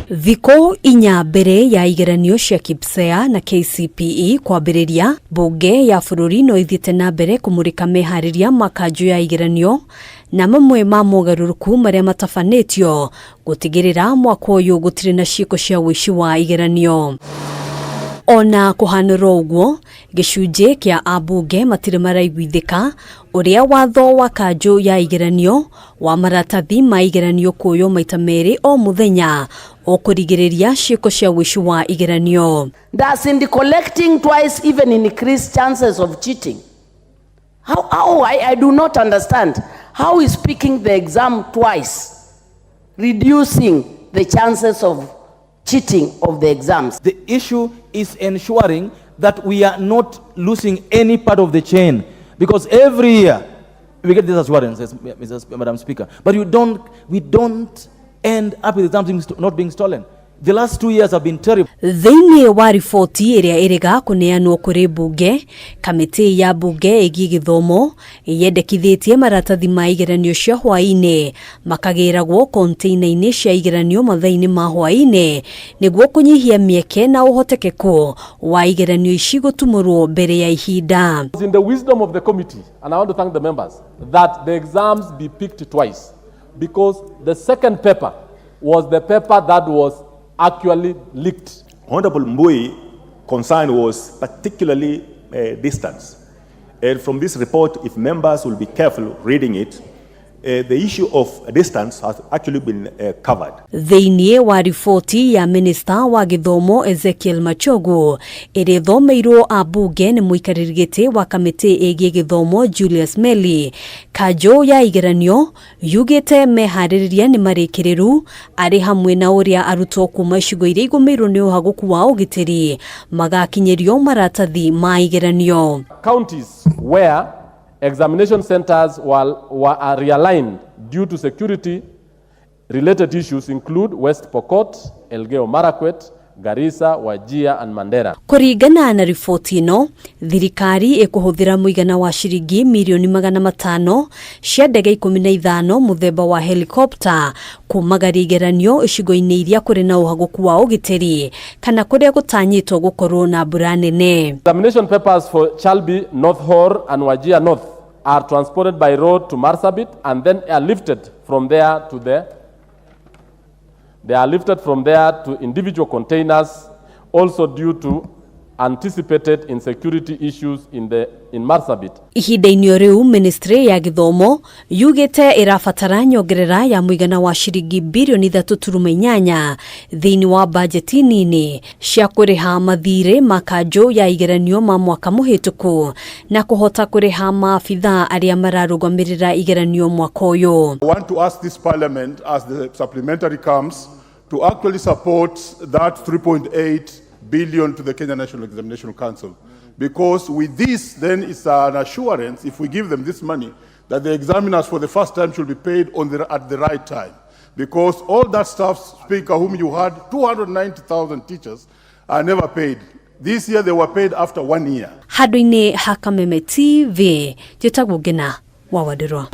Thikũ inya mbere ya igeranio cia KPSEA na KCPE kwambĩrĩria, mbunge ya bũrũri no ithiĩte na mbere kũmũrĩka meharĩria ma kanjũ ya igeranio na mamwe ma mogarũrũku marĩa matabanĩtio gũtigĩrĩra mwaka ũyũ gũtirĩ na ciĩko cia ũici wa igeranio. Ona kũhanĩra ũguo, gĩcunjĩ kĩa ambunge matirĩ maraiguithĩka ũrĩa watho wa kanjũ ya igeranio wa maratathi ma igeranio kuoywo maita merĩ o mũthenya kũrigĩrĩria ciĩko cia ũici wa igeranio. Does in the collecting twice even increase chances of cheating? How I do not understand. How is picking the exam twice reducing the chances of cheating of the exams? The issue is ensuring that we are not losing any part of the chain, because every year we get these assurances, Madam Speaker, but we don't end up with exams not being stolen. The last 2 years have been terrible. Thĩinĩ wa riboti ĩrĩa ĩrĩga kũneanwo kũrĩ mbunge, kamĩtĩ ya mbunge ĩgiĩ gĩthomo yendekithĩtie maratathi ma igeranio cia hwaĩ-inĩ makagĩragwo konteina-inĩ cia igeranio mathaa-inĩ ma hwaĩ-inĩ nĩguo kũnyihia mĩeke na ũhotekeku wa igeranio ici gũtumũrwo mbere ya ihinda. It's in the wisdom of the committee, and I want to thank the members, that the exams be picked twice, because the second paper was the paper that was actually leaked. Honorable Mbui concern was particularly distance. And from this report, if members will be careful reading it, the issue of distance has actually been covered. Thĩinĩ wa riboti ya Minister wa Gĩthomo Ezekiel Machogu ĩrĩa thomeirwo ambunge nĩ mũikarĩri gĩtĩ wa kamĩtĩ ĩgiĩ gĩthomo Julius Meli, kanjũ ya igeranio yugĩte meharĩrĩria nĩ marĩkĩrĩru arĩ hamwe na ũrĩa arutwo kuma icigo iria igũmĩirwo nĩ ũhagũku wa ũgitĩri magakinyĩrio maratathi ma igeranio. Counties where examination centers were realigned due to security-related issues include West Pokot, Elgeyo Marakwet, Garissa, Wajir and Mandera. Kũringana na riboti ĩno, thirikari ĩkũhũthĩra mũigana wa ciringi mirioni 500 cia ndege 15 mũthemba wa helicopter kumagaria igeranio icigo-inĩ iria kũrĩ na ũhagũku wa ũgitĩri kana kũrĩa gũtanyĩtwo gũkorwo na mbura nene. Examination papers for Chalbi, North Horr and Wajir North are transported by road to Marsabit and then are lifted from there to individual containers, also due to anticipated insecurity issues in Marsabit. Ihinda-inĩ rĩu Ministry ya Gĩthomo yugĩte ĩrabatara nyongerera ya mũigana wa ciringi birioni 3.8 thĩinĩ wa bajeti nini cia kũrĩha mathirĩ ma kanjũ ya igeranio ma mwaka mũhĩtũku na kũhota kũrĩha maabithaa arĩa mararugamirira igeranio mwaka ũyũ. I want to ask this parliament, as the supplementary comes, to actually support that 3.8 billion to the Kenya National Examination Council, because with this then it's an assurance, if we give them this money, that the examiners for the first time should be paid at the right time, because all that staff, Speaker, whom you had 290,000 teachers are never paid. This year they were paid after 1 year. Handũ-inĩ ha Kameme TV, njĩtagwo Ngina wa Wadirwa.